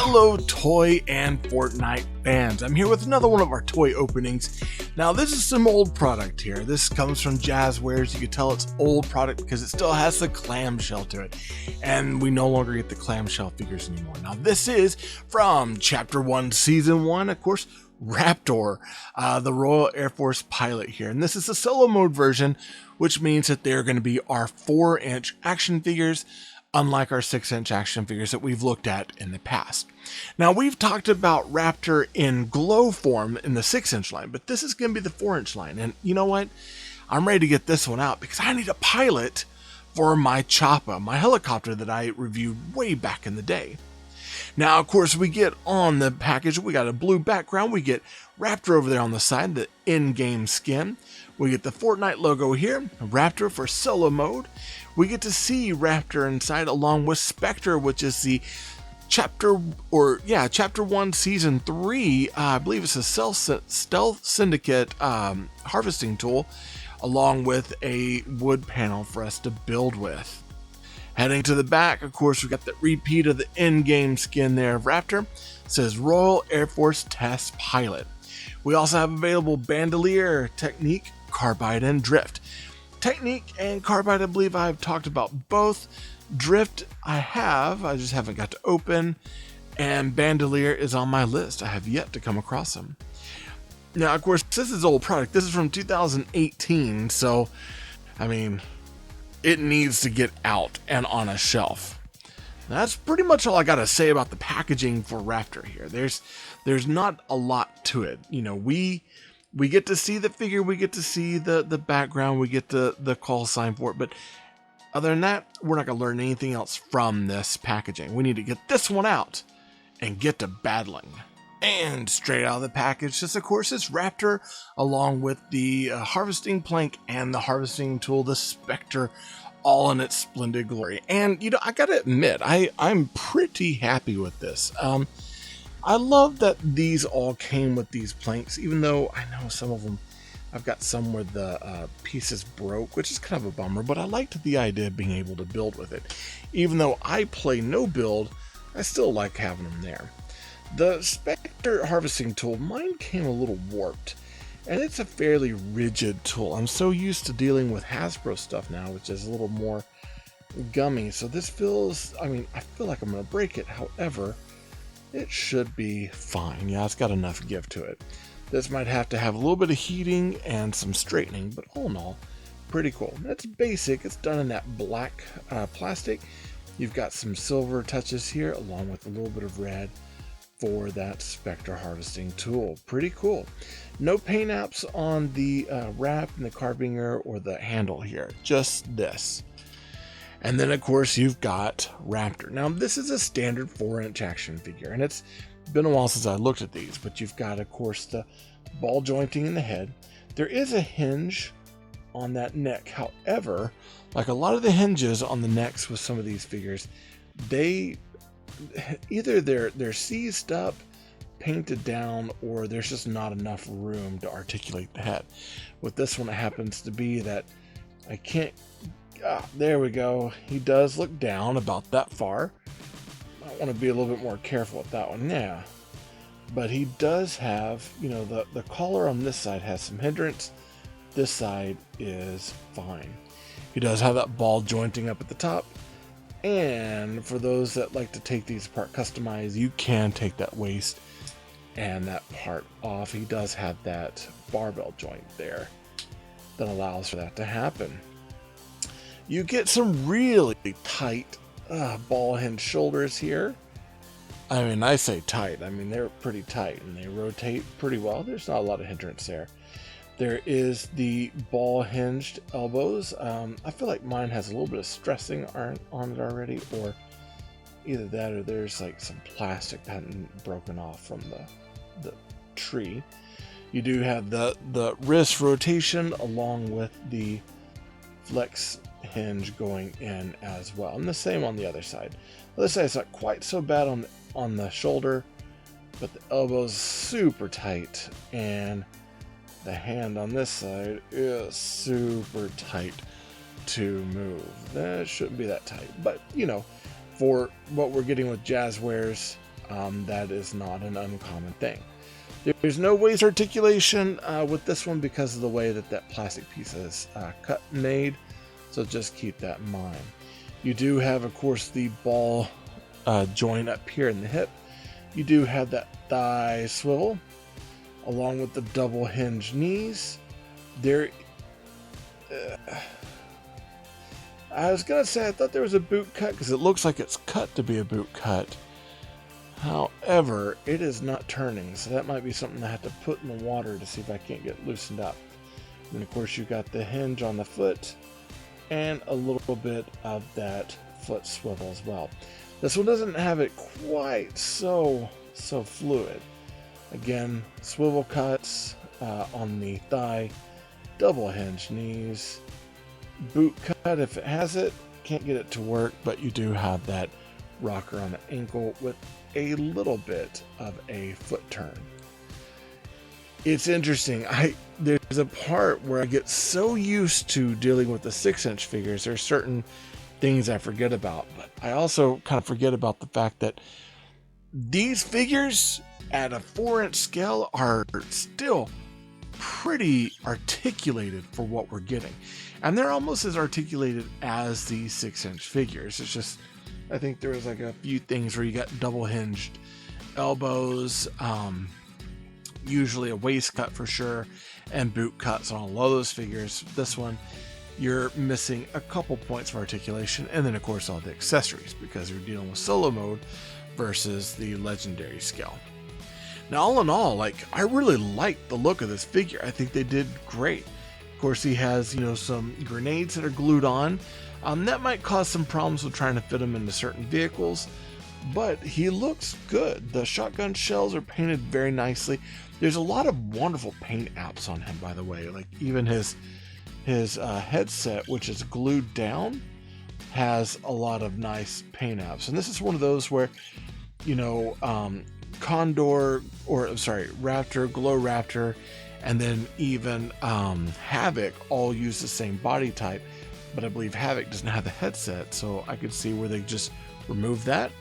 Hello toy and Fortnite fans, I'm here with another one of our toy openings. Now this is some old product here. This comes from Jazwares. You can tell it's old product because it still has the clamshell to it, and we no longer get the clamshell figures anymore. Now this is from Chapter 1 Season 1, of course, Raptor, the Royal Airforce pilot here, and this is the solo mode version, which means that they're going to be our 4-inch action figures, unlike our 6-inch action figures that we've looked at in the past. Now, we've talked about Raptor in glow form in the 6-inch line, but this is going to be the 4-inch line. And you know what? I'm ready to get this one out because I need a pilot for my Choppa, my helicopter that I reviewed way back in the day. Now, of course, we get on the package, we got a blue background, we get Raptor over there on the side, the in-game skin. We get the Fortnite logo here, Raptor for solo mode. We get to see Raptor inside along with Spectre, which is the Chapter 1 Season 3, I believe it's a Stealth Syndicate harvesting tool, along with a wood panel for us to build with. Heading to the back, of course, we got the repeat of the in-game skin there of Raptor. It says Royal Airforce Test Pilot. We also have available Bandolier, Technique, Carbide, and Drift. Technique and Carbide, I believe I've talked about both. Drift, I just haven't got to open. And Bandolier is on my list. I have yet to come across them. Now, of course, this is old product. This is from 2018, so, I mean, it needs to get out and on a shelf. That's pretty much all I got to say about the packaging for Raptor here. There's not a lot to it. You know, we get to see the figure, we get to see the background, we get the call sign for it, but other than that, we're not going to learn anything else from this packaging. We need to get this one out and get to battling. And straight out of the package, this of course is Raptor, along with the harvesting plank and the harvesting tool, the Spectre, all in its splendid glory. And you know, I gotta admit, I'm pretty happy with this. I love that these all came with these planks, even though I know some of them, I've got some where the pieces broke, which is kind of a bummer, but I liked the idea of being able to build with it. Even though I play no build, I still like having them there. The Spectre harvesting tool, mine came a little warped, and it's a fairly rigid tool. I'm so used to dealing with Hasbro stuff now, which is a little more gummy, so this feels, I feel like I'm going to break it. However, it should be fine. Yeah, it's got enough give to it. This might have to have a little bit of heating and some straightening, but all in all, pretty cool. It's basic. It's done in that black plastic. You've got some silver touches here, along with a little bit of red for that Spectre harvesting tool. Pretty cool. No paint apps on the wrap and the carbinger or the handle here. Just this. And then, of course, you've got Raptor. Now, this is a standard 4-inch action figure, and it's been a while since I looked at these, but you've got, of course, the ball jointing in the head. There is a hinge on that neck. However, like a lot of the hinges on the necks with some of these figures, either they're seized up, painted down, or there's just not enough room to articulate the head. With this one, it happens to be that I can't. There we go. He does look down about that far. I want to be a little bit more careful with that one. Yeah. But he does have, you know, the collar on this side has some hindrance. This side is fine. He does have that ball jointing up at the top. And for those that like to take these apart, customize, you can take that waist and that part off. He does have that barbell joint there that allows for that to happen. You get some really tight ball hinge shoulders here. I mean, I say tight. I mean, they're pretty tight and they rotate pretty well. There's not a lot of hindrance there. There is the ball hinged elbows. I feel like mine has a little bit of stressing on it already, or either that or there's like some plastic that hadn't broken off from the tree. You do have the wrist rotation along with the flex hinge going in as well, and the same on the other side. The other side's not quite so bad on the shoulder, but the elbow's super tight, and the hand on this side is super tight to move. That shouldn't be that tight, but you know, for what we're getting with Jazwares, That is not an uncommon thing. There's no waist articulation with this one because of the way that plastic piece is cut and made, so just keep that in mind. You do have, of course, the ball joint up here in the hip. You do have that thigh swivel, along with the double hinge knees. I was gonna say I thought there was a boot cut because it looks like it's cut to be a boot cut. However, it is not turning, so that might be something I have to put in the water to see if I can't get loosened up. And of course, you got the hinge on the foot and a little bit of that foot swivel as well. This one doesn't have it quite so fluid. Again, swivel cuts on the thigh, double hinge knees, boot cut if it has it. Can't get it to work, but you do have that rocker on the ankle with a little bit of a foot turn. It's interesting. There's a part where I get so used to dealing with the 6-inch figures. There's certain things I forget about, but I also kind of forget about the fact that these figures at a 4-inch scale are still pretty articulated for what we're getting, and they're almost as articulated as the 6-inch figures. It's just, I think there was like a few things where you got double hinged elbows, usually a waist cut for sure, and boot cuts on a lot of those figures. This one, you're missing a couple points of articulation, and then of course all the accessories, because you're dealing with solo mode versus the legendary scale. Now, all in all, I really like the look of this figure. I think they did great. Of course, he has, some grenades that are glued on. That might cause some problems with trying to fit him into certain vehicles, but he looks good. The shotgun shells are painted very nicely. There's a lot of wonderful paint apps on him, by the way. Like even his headset, which is glued down, has a lot of nice paint apps. And this is one of those where, Raptor, Glow Raptor, and then even Havoc all use the same body type, but I believe Havoc doesn't have the headset, so I could see where they just remove that,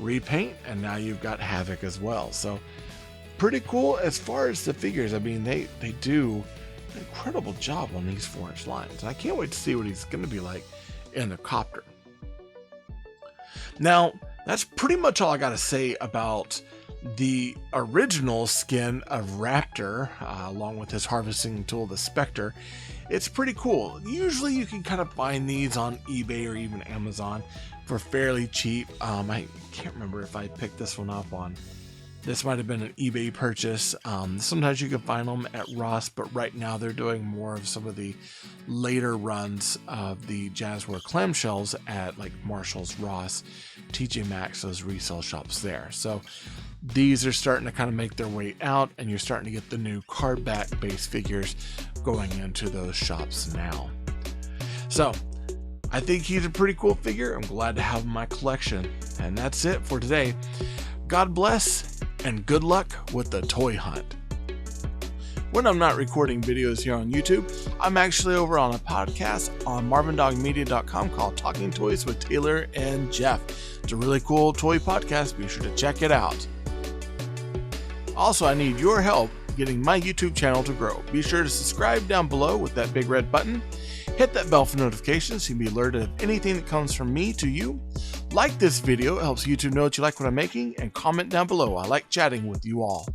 repaint, and now you've got Havoc as well. So pretty cool as far as the figures. I mean, they do an incredible job on these 4-inch lines, and I can't wait to see what he's going to be like in the copter. Now, that's pretty much all I got to say about the original skin of Raptor, along with his harvesting tool, the Spectre. It's pretty cool. Usually you can kind of find these on eBay or even Amazon for fairly cheap. I can't remember if I picked this one up on. This might have been an eBay purchase. Sometimes you can find them at Ross, but right now they're doing more of some of the later runs of the Jazwares clamshells at like Marshall's, Ross, TJ Maxx, those resale shops there. So these are starting to kind of make their way out, and you're starting to get the new card back base figures going into those shops now. So I think he's a pretty cool figure. I'm glad to have him in my collection. And that's it for today. God bless and good luck with the toy hunt. When I'm not recording videos here on YouTube, I'm actually over on a podcast on marvindogmedia.com called Talking Toys with Taylor and Jeff. It's a really cool toy podcast. Be sure to check it out. Also, I need your help getting my YouTube channel to grow. Be sure to subscribe down below with that big red button. Hit that bell for notifications so you can be alerted of anything that comes from me to you. Like this video, it helps YouTube know that you like what I'm making, and comment down below. I like chatting with you all.